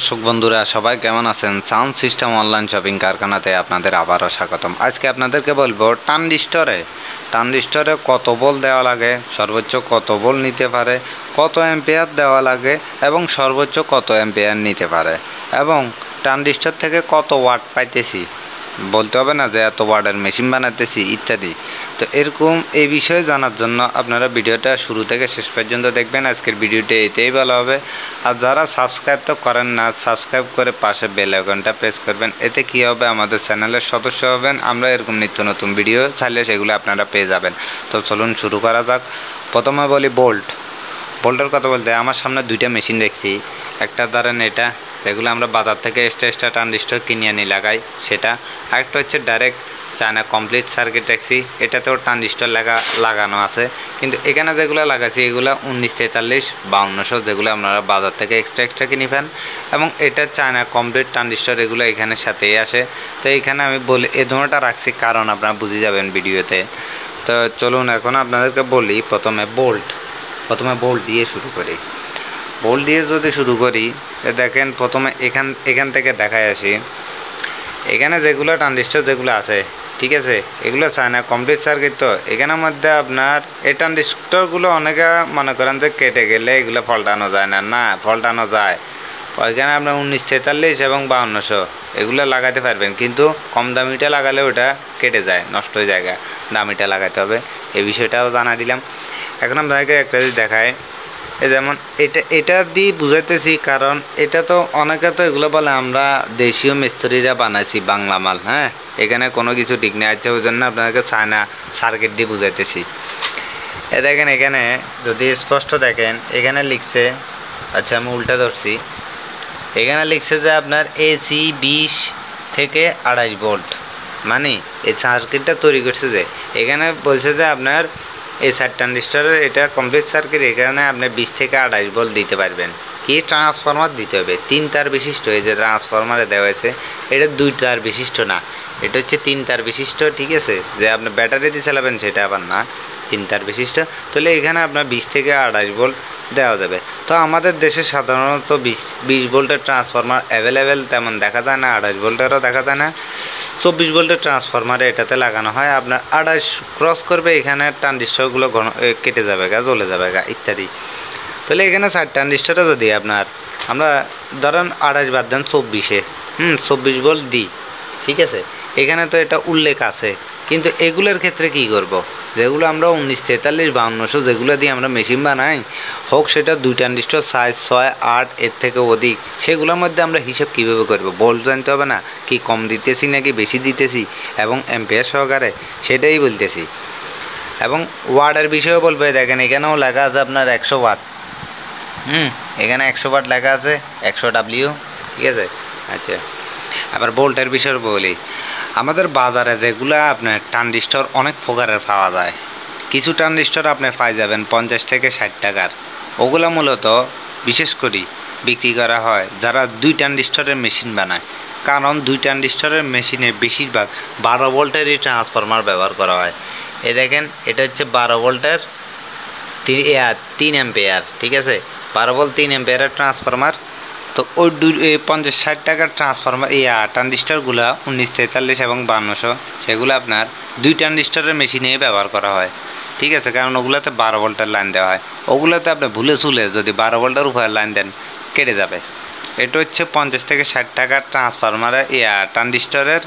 দর্শক বন্ধুরা সবাই কেমন আছেন? সাউন্ড সিস্টেম অনলাইন শপিং কারখানাতে আপনাদের আবারও স্বাগতম। আজকে আপনাদেরকে বলবো ট্রানজিস্টরে কত ভোল্ট দেওয়া লাগে, সর্বোচ্চ কত ভোল্ট নিতে পারে, কত অ্যাম্পিয়ার দেওয়া লাগে এবং সর্বোচ্চ কত অ্যাম্পিয়ার নিতে পারে, এবং ট্রানজিস্টর থেকে কত ওয়াট পাইতেছি, বলতে হবে না যে এত ওয়াটের মেশিন বানাতেছি ইত্যাদি। তো এরকম এই বিষয়ে জানার জন্য আপনারা ভিডিওটা শুরু থেকে শেষ পর্যন্ত দেখবেন। আজকের ভিডিওটা এতেই ভালো হবে। আর যারা সাবস্ক্রাইব তো করেন না, সাবস্ক্রাইব করে পাশে বেল আইকনটা প্রেস করবেন। এতে কি হবে, আমাদের চ্যানেলের সদস্য হবেন। আমরা এরকম নিত্য নতুন ভিডিও চাইলে সেগুলো আপনারা পেয়ে যাবেন। তো চলুন শুরু করা যাক। প্রথমে বলি ভোল্টের কথা বলতে আমার সামনে দুইটা মেশিন দেখছি। একটা ধরেন এটা, যেগুলো আমরা বাজার থেকে এক্সট্রা ট্রানজিস্টর কিনে আনি লাগাই সেটা। আরেকটা হচ্ছে ডাইরেক্ট চায়না কমপ্লিট সার্কিট দেখছি, এটাতেও ট্রানজিস্টর লাগানো আছে। কিন্তু এখানে যেগুলো লাগাইছি এগুলো 1943 5200, যেগুলো আপনারা বাজার থেকে এক্সট্রা কিনে পান। এবং এটা চায়না কমপ্লিট ট্রানজিস্টর, এগুলো এখানে সাথেই আসে। তো এইখানে আমি বলি এই ধরনেরটা রাখছি কারণ আপনারা বুঝে যাবেন ভিডিওতে। তো চলুন এখন আপনাদেরকে বলি প্রথমে বোল্ট দিয়ে শুরু করি। বোল্ট দিয়ে যদি শুরু করি, দেখেন প্রথমে এখান থেকে দেখায় আসি। এখানে যেগুলো ট্রানজিস্টর যেগুলো আছে, ঠিক আছে, এগুলো চায়না কমপ্লিট সার্কিট। তো এখানের মধ্যে আপনার এই ট্রানজিস্টরগুলো অনেকে মনে করেন যে কেটে গেলে এগুলো পাল্টানো যায় না, পাল্টানো যায়। ওইখানে আপনার 1943 এবং 5200 এগুলো লাগাতে পারবেন, কিন্তু কম দামিটা লাগালে ওটা কেটে যায়, নষ্ট হয়ে যায়। দামিটা লাগাতে হবে, এই বিষয়টাও জানা দিলাম। এখন আপনাকে একটা জিনিস দেখায়, এই যেমন এটা দিয়ে বুঝাইতেছি, কারণ এটা তো অনেকে তো এগুলো বলে আমরা দেশীয় মিস্ত্রিরা বানাইছি বাংলা মাল। হ্যাঁ, এখানে কোনো কিছু ঠিক নেই আছে, ওই জন্য আপনাকে চায়না সার্কিট দিয়ে বুঝাইতেছি। দেখেন এখানে যদি স্পষ্ট দেখেন, এখানে লিখছে, আচ্ছা আমি উল্টা ধরছি, এখানে লিখছে যে আপনার AC 20 থেকে 28 ভোল্ট। মানে এই সার্কিটটা তৈরি করছে যে এখানে বলছে যে আপনার এই 4 ট্রানজিস্টরের এটা কমপ্লিট সার্কিট, এখানে আপনি 20 থেকে 28 ভোল্ট দিতে পারবেন। কি ট্রান্সফরমার দিতে হবে 3 তার বিশিষ্ট, এই যে ট্রান্সফরমারে দেওয়া হয়েছে এটা 2 তার বিশিষ্ট না, এটা হচ্ছে 3 তার বিশিষ্ট। ঠিক আছে, যে আপনি ব্যাটারি দিয়ে চালাবেন সেটা আবার না, 3 তার বিশিষ্ট। তাহলে এখানে আপনার 20 থেকে 28 ভোল্ট দেওয়া যাবে। তো আমাদের দেশে সাধারণত 20 ভোল্টের ট্রান্সফরমার অ্যাভেলেবেল তেমন দেখা যায় না, 28 ভোল্টেরও দেখা যায় না। 24 ভোল্টের ট্রান্সফরমারে এটাতে লাগানো হয়। আপনার 28 ক্রস করবে, এখানে ট্রানজিস্টরগুলো কেটে যাবে জ্বলে যাবে ইত্যাদি। তাহলে এখানে 4 ট্রানজিস্টরে যদি আমরা ধরেন 28 বাদ দেন 24 ভোল্ট দিই, ঠিক আছে, এখানে তো এটা উল্লেখ আছে। কিন্তু এগুলোর ক্ষেত্রে কি করব, যেগুলো আমরা 1943 5200 যেগুলো দিয়ে আমরা মেশিন বানাই, হোক সেটা 2 ট্রানজিস্টর সাইজ 6 8 এর থেকে অধিক, সেগুলোর মধ্যে আমরা হিসাব কীভাবে করব? ভোল্ট জানতে হবে না, কি কম দিতেছি নাকি বেশি দিতেছি, এবং অ্যাম্পিয়ার সহকারে, সেটাই বলতেছি। এবং ওয়াটের বিষয়েও বলবে, দেখেন এখানেও লেখা আছে আপনার 100 ওয়াট। এখানে 100 ওয়াট লেখা আছে, 100 W, ঠিক আছে। আচ্ছা, আবার ভোল্টের বিষয়ে বলি, আমাদের বাজারে যেগুলো আপনার ট্রানজিস্টর অনেক প্রকারের পাওয়া যায়। কিছু ট্রানজিস্টর আপনি পাই যাবেন 50 থেকে 60 টাকার, ওগুলো মূলত বিশেষ করে বিক্রি করা হয় যারা 2 ট্রানজিস্টরের মেশিন বানায়। কারণ 2 ট্রানজিস্টরের মেশিনে বেশিরভাগ 12 ভোল্টেরই ট্রান্সফরমার ব্যবহার করা হয়। এই দেখেন এটা হচ্ছে 12 ভোল্টের 3 অ্যাম্পিয়ার, ঠিক আছে, 12 ভোল্ট 3 অ্যাম্পিয়ারের ট্রান্সফরমার। তো ওই 50-60 টাকার ট্রানজিস্টরগুলো 1943 এবং 5200 সেগুলো আপনার 2 ট্রানজিস্টরের মেশিনে ব্যবহার করা হয়, ঠিক আছে। কারণ ওগুলোতে 12 ভোল্টের লাইন দেওয়া হয়, ওগুলোতে আপনি ভুলে যদি 12 ভোল্টের উপরে লাইন দেন কেটে যাবে। এটা হচ্ছে 50 থেকে 60 টাকার ট্রান্সফরমারের ট্রানজিস্টরের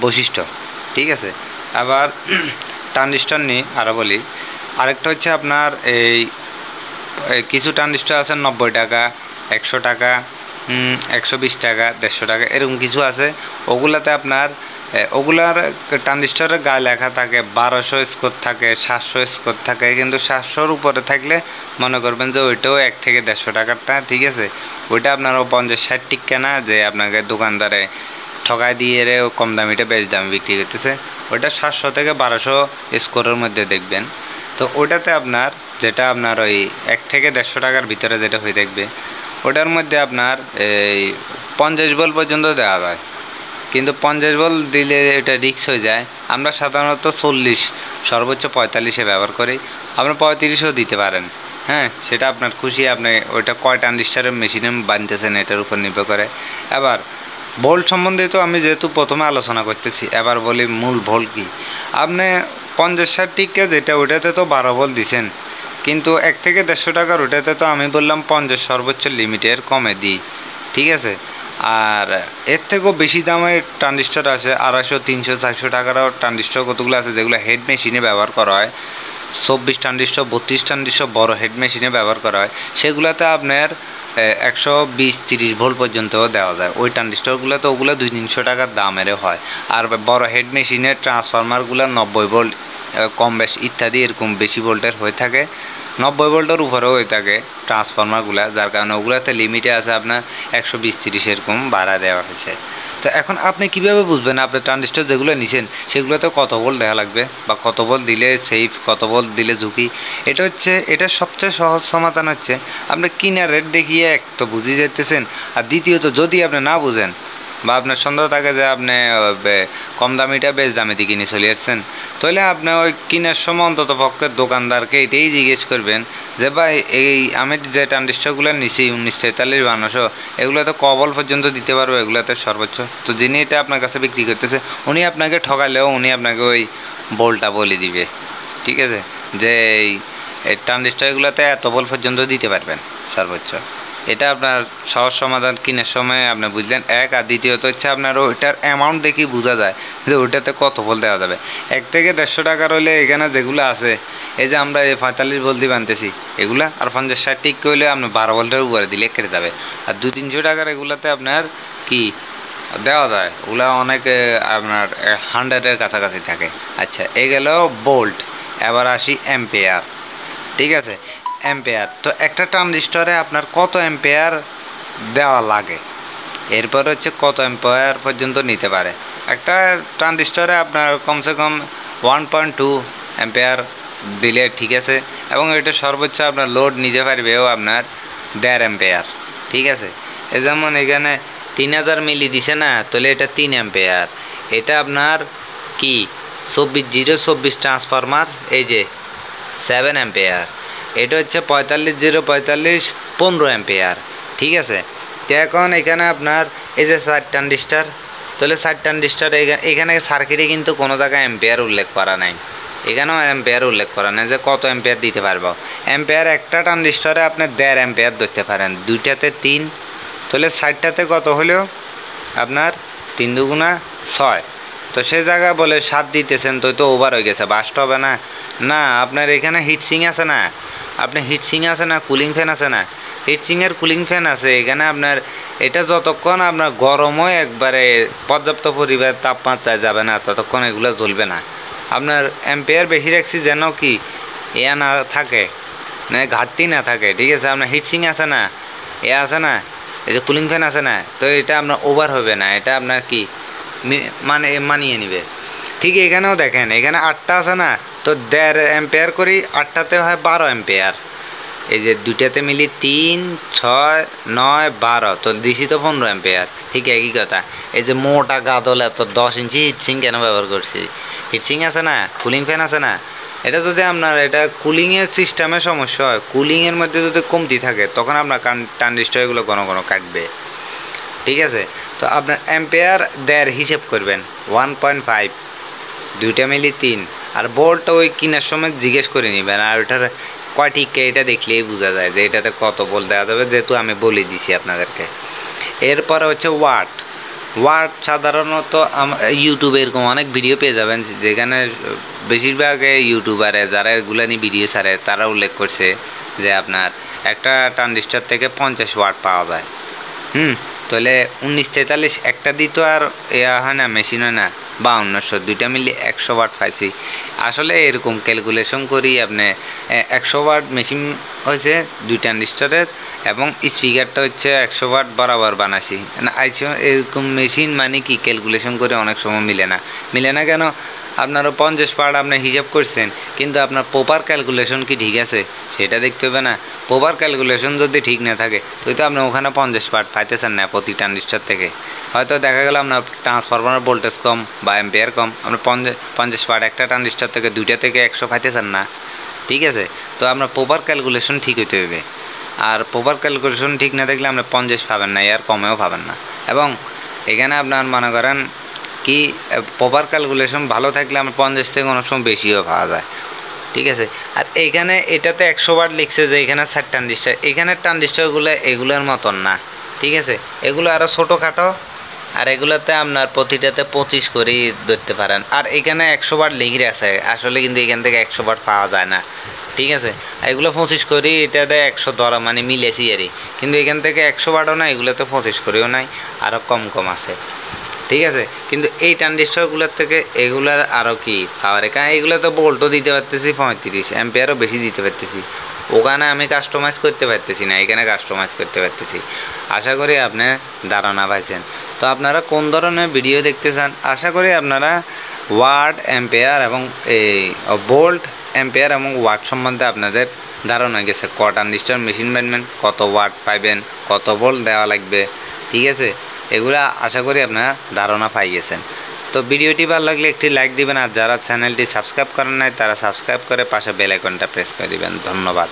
বৈশিষ্ট্য, ঠিক আছে। আবার ট্রানজিস্টর নিয়ে আরও বলি, আরেকটা হচ্ছে আপনার এই কিছু ট্রানজিস্টর আছে 90 টাকা, 100 টাকা, 120 টাকা, 150 টাকা, এরকম কিছু আছে। ওগুলাতে আপনার ওগুলার ট্রানজিস্টরের গায়ে লেখা থাকে 1200 স্কোর থাকে, 700 স্কোর থাকে। কিন্তু 700-র উপরে থাকলে মনে করবেন যে ওইটাও 1 থেকে 150 টাকারটা, ঠিক আছে। ওইটা আপনার 50-60 টিকা না, যে আপনাকে দোকানদারে ঠকায় দিয়ে কম দামিটা বেশ দামে বিক্রি করতেছে, ওইটা 700 থেকে 1200 স্কোরের মধ্যে দেখবেন। তো ওটাতে আপনার যেটা আপনার ওই 1 থেকে 150 টাকার ভিতরে যেটা হয়ে থাকবে, ওটার মধ্যে আপনার এই 50 ভোল্ট পর্যন্ত দেওয়া যায়। কিন্তু 50 ভোল্ট দিলে এটা রিস্ক হয়ে যায়। আমরা সাধারণত 40 সর্বোচ্চ 45-এ ব্যবহার করি, আপনার 35-ও দিতে পারেন, হ্যাঁ, সেটা আপনার খুশি, আপনি ওইটা কয় ট্রানজিস্টরের মেশিনে বানতেছেন এটার উপর নির্ভর করে। এবার ভোল্ট সম্বন্ধে তো আমি যেহেতু প্রথমে আলোচনা করতেছি, এবার বলি মূল ভোল্ট কি। আপনি 50-60 যেটা ওইটাতে তো 12 ভোল্ট দিছেন, কিন্তু 1 থেকে 150 টাকার ওটাতে তো আমি বললাম 50 সর্বোচ্চ লিমিটের কমে দিই, ঠিক আছে। আর এর থেকেও বেশি দামের ট্রানজিস্টর আছে, 250, 300, 400 টাকারও ট্রানজিস্টর কতগুলো আছে যেগুলো হেড মেশিনে ব্যবহার করা হয়। 24 ট্রানজিস্টর, 32 ট্রানজিস্টর বড় হেড মেশিনে ব্যবহার করা হয়। সেগুলোতে আপনার 120-30 ভোল্ট পর্যন্তও দেওয়া যায়। ওই ট্রানজিস্টরগুলোতে ওগুলো 200-300 টাকার দামেরও হয়। আর বড় হেড মেশিনের ট্রান্সফরমারগুলো 90 ভোল্ট, কম বেশ ইত্যাদি এরকম বেশি ভোল্টের হয়ে থাকে, 90 ভোল্টের উপরেও হয়ে থাকে ট্রান্সফরমারগুলো, যার কারণে ওগুলোতে লিমিটে আছে আপনার 120-30 এরকম ভাড়া দেওয়া হয়েছে। তো এখন আপনি কীভাবে বুঝবেন আপনার ট্রানজিস্টর যেগুলো নিছেন সেগুলোতে কত ভোল্ট দেওয়া লাগবে, বা কত ভোল্ট দিলে সেফ, কত ভোল্ট দিলে ঝুঁকি। এটার সবচেয়ে সহজ সমাধান হচ্ছে আপনি কিনার রেট দেখিয়ে এক তো বুঝে যেতেছেন, আর দ্বিতীয়ত যদি আপনি না বুঝেন বা আপনার সন্দেহ থাকে যে আপনি কম দামিটা বেশ দামিতে কিনে চলে যাচ্ছেন, তাহলে আপনি ওই কেনার সময় অন্তত পক্ষে দোকানদারকে এটাই জিজ্ঞেস করবেন যে ভাই আমি যে ট্রানজিস্টরগুলো নিছি 1943-1200, এগুলোতে ক ভোল্ট পর্যন্ত দিতে পারবো, এগুলোতে সর্বোচ্চ। তো যিনি এটা আপনার কাছে বিক্রি করতেছে উনি আপনাকে ঠকালেও উনি আপনাকে ওই ভোল্টটা বলে দিবে, ঠিক আছে, যে এই ট্রানজিস্টরগুলোতে এত ভোল্ট পর্যন্ত দিতে পারবেন সর্বোচ্চ। এটা আপনার সহজ সমাধান, কেনার সময় আপনি বুঝলেন এক। আর দ্বিতীয়ত হচ্ছে আপনার ওইটার অ্যামাউন্ট দেখি বোঝা যায় যে ওইটাতে কত ভোল্ট দেওয়া যাবে। 1 থেকে 150 টাকার হলে এখানে যেগুলো আছে, এই যে আমরা এই 45 ভোল্ট দিয়ে বানতেছি এগুলা, আর 50-60 হলে আপনি 12 ভোল্টের উপরে দিলে কেটে যাবে। আর 200-300 টাকার এগুলাতে আপনার কি দেওয়া যায়, ওগুলা অনেক আপনার 100-এর কাছাকাছি থাকে। আচ্ছা, এ গেল ভোল্ট। এবার আসি অ্যাম্পিয়ার, ঠিক আছে। অ্যাম্পিয়ার তো একটা ট্রানজিস্টরে আপনার কত অ্যাম্পিয়ার দেওয়া লাগে, এরপর হচ্ছে কত অ্যাম্পিয়ার পর্যন্ত নিতে পারে। একটা ট্রানজিস্টরে আপনার কমসে কম 1.2 অ্যাম্পিয়ার দিলে ঠিক আছে, এবং এটা সর্বোচ্চ আপনার লোড নিতে পারবেও আপনার 1.5 অ্যাম্পিয়ার, ঠিক আছে। এ যেমন এখানে 3000 মিলি দিছে না, তাহলে এটা 3 অ্যাম্পিয়ার। এটা আপনার কি 24-0-24 ট্রান্সফরমার, এই যে 7 অ্যাম্পিয়ার। এটা হচ্ছে 45-0-45 15 অ্যাম্পিয়ার, ঠিক আছে। তো এখন এখানে আপনার এই যে 4 ট্রানজিস্টর, তাহলে 4 ট্রানজিস্টর এখানে সার্কিটে কিন্তু কোনো জায়গায় অ্যাম্পিয়ার উল্লেখ করা নাই, এখানেও অ্যাম্পিয়ার উল্লেখ করা নাই যে কত অ্যাম্পিয়ার দিতে পারবো। অ্যাম্পিয়ার একটা ট্রানজিস্টরে আপনি 1.5 অ্যাম্পিয়ার ধরতে পারেন, 2টাতে 3, তাহলে 60টাতে কত হলো আপনার 3 দুগুণা 6। তো সে জায়গায় বলে 7 দিতেছেন, তো ওভার হয়ে গেছে, বাস্ট হবে না। না, আপনার এখানে হিটসিং আছে না, কুলিং ফ্যান আছে না, হিটসিংয়ের কুলিং ফ্যান আছে এখানে। আপনার এটা যতক্ষণ আপনার গরম হয় একবারে পর্যাপ্ত পরিমাণ তাপমাত্রায় যাবে না, ততক্ষণ এগুলো জ্বলবে না। আপনার অ্যাম্পিয়ার বেশি রাখছি যেন কি না থাকে, মানে ঘাটতি না থাকে, ঠিক আছে। আপনার হিটসিং আছে না, আছে না, এই যে কুলিং ফ্যান আছে না, তো এটা আপনার ওভার হবে না, এটা আপনার কি মানিয়ে নিবে। ঠিক এখানেও দেখেন, এখানে 8টা আছে না, তো 1.5 অ্যাম্পিয়ার করি, 8টাতে হয় 12 অ্যাম্পিয়ার। এই যে 2টাতে মিলি 3, 6, 9, 12, তো দিছি তো 15 অ্যাম্পিয়ার। ঠিক একই কথা, এই যে মোটা গাদল এত 10 ইঞ্চি হিটসিং কেন ব্যবহার করছি, হিটসিং আছে না, কুলিং ফ্যান আছে না। এটা যদি আপনার এটা কুলিংয়ের সিস্টেমের সমস্যা হয়, কুলিংয়ের মধ্যে যদি কমতি থাকে, তখন আপনার ট্রানজিস্টর এগুলো কোনো কাটবে, ঠিক আছে। তো আপনার অ্যাম্পিয়ার 1.5 হিসেব করবেন, 1.5, 2টা মিলি 3। আর ভোল্টটা ওই কেনার সময় জিজ্ঞেস করে নেবেন, আর ওটার কয়টি কে এটা দেখলেই বোঝা যায় যে এটাতে কত ভোল্ট দেওয়া যাবে, যেহেতু আমি বলে দিছি আপনাদেরকে। এরপরে হচ্ছে ওয়াট। সাধারণত ইউটিউবে এরকম অনেক ভিডিও পেয়ে যাবেন, যেখানে বেশিরভাগ ইউটিউবারে যারা এগুলো নিয়ে ভিডিও ছাড়ে তারা উল্লেখ করছে যে আপনার একটা ট্রানজিস্টর থেকে 50 ওয়াট পাওয়া যায়। তাহলে 1943 একটা দিত, আর হয় না, মেশিন হয় না 5200, 2টা মিলে 100 ওয়াট পাইছি। আসলে এরকম ক্যালকুলেশন করি আপনি 100 ওয়াট মেশিন হয়েছে 2 ট্রানজিস্টরের, এবং স্পিকারটা হচ্ছে 100 ওয়াট বরাবর বানাইছি না। এরকম মেশিন মানে কি ক্যালকুলেশন করে অনেক সময় মিলে না কেন, আপনারও 50 পার্ট আপনি হিসাব করছেন, কিন্তু আপনার প্রপার ক্যালকুলেশন কি ঠিক আছে সেটা দেখতে হবে না। প্রপার ক্যালকুলেশন যদি ঠিক না থাকে, তো আপনি ওখানে 50 পার্ট পাইতেছেন না প্রতি ট্রানজিস্টর থেকে। হয়তো দেখা গেল আপনার ট্রান্সফরমার ভোল্টেজ কম বা অ্যাম্পিয়ার কম, আপনি 50 পার্ট একটা ট্রানজিস্টর থেকে 2টা থেকে 100 পাইতেছেন না, ঠিক আছে। তো আমরা প্রপার ক্যালকুলেশন ঠিক হইতে হবে, আর প্রপার ক্যালকুলেশন ঠিক না থাকলে আপনি 50 পাবেন না, এর কমেও পাবেন না। এবং এখানে আপনার মনে করেন কি প্রপার ক্যালকুলেশন ভালো থাকলে আমার 50 থেকে অনেক সময় বেশিও পাওয়া যায়। ঠিক আছে। আর এইখানে এটাতে 100 ওয়াট লিখছে যে এখানে 4 ট্রানজিস্টার, এখানে ট্রানজিস্টারগুলো এগুলোর মতন না। ঠিক আছে, এগুলো আরও ছোটোখাটো, আর এগুলোতে আপনার প্রতিটাতে 25 করেই ধরতে পারেন। আর এখানে 100 ওয়াট লিখে আছে, আসলে কিন্তু এখান থেকে 100 ওয়াট পাওয়া যায় না। ঠিক আছে, এগুলো 25 করি, এটাতে 100 ধরা মানে মিলেছি আরই, কিন্তু এখান থেকে 100 ওয়াটও না, এগুলোতে 25 করেও নাই, আরও কম কম আছে। ঠিক আছে, কিন্তু এই ট্রানজিস্টরগুলোর থেকে এগুলার আরও কি পাওয়ার, কারণ এগুলো তো ভোল্টও দিতে পারতেছি 35 অ্যাম্পিয়ারও বেশি দিতে পারতেছি, ওখানে আমি কাস্টমাইজ করতে পারতেছি না, এখানে কাস্টমাইজ করতে পারতেছি। আশা করি আপনি ধারণা পাইছেন। তো আপনারা কোন ধরনের ভিডিও দেখতে চান, আশা করি আপনারা ওয়াট অ্যাম্পিয়ার এবং এই ভোল্ট অ্যাম্পিয়ার এবং ওয়াট সম্বন্ধে আপনাদের ধারণা গেছে। ক ট্রানজিস্টর মেশিন বানবেন, কত ওয়াট পাইবেন, কত ভোল্ট দেওয়া লাগবে। ঠিক আছে, এগুলা আশা করি আপনারা ধারণা পাই গেছেন। তো ভিডিওটি ভালো লাগলে একটি লাইক দিবেন, আর যারা চ্যানেলটি সাবস্ক্রাইব করেন নাই তারা সাবস্ক্রাইব করে পাশে বেল আইকনটা প্রেস করে দিবেন। ধন্যবাদ।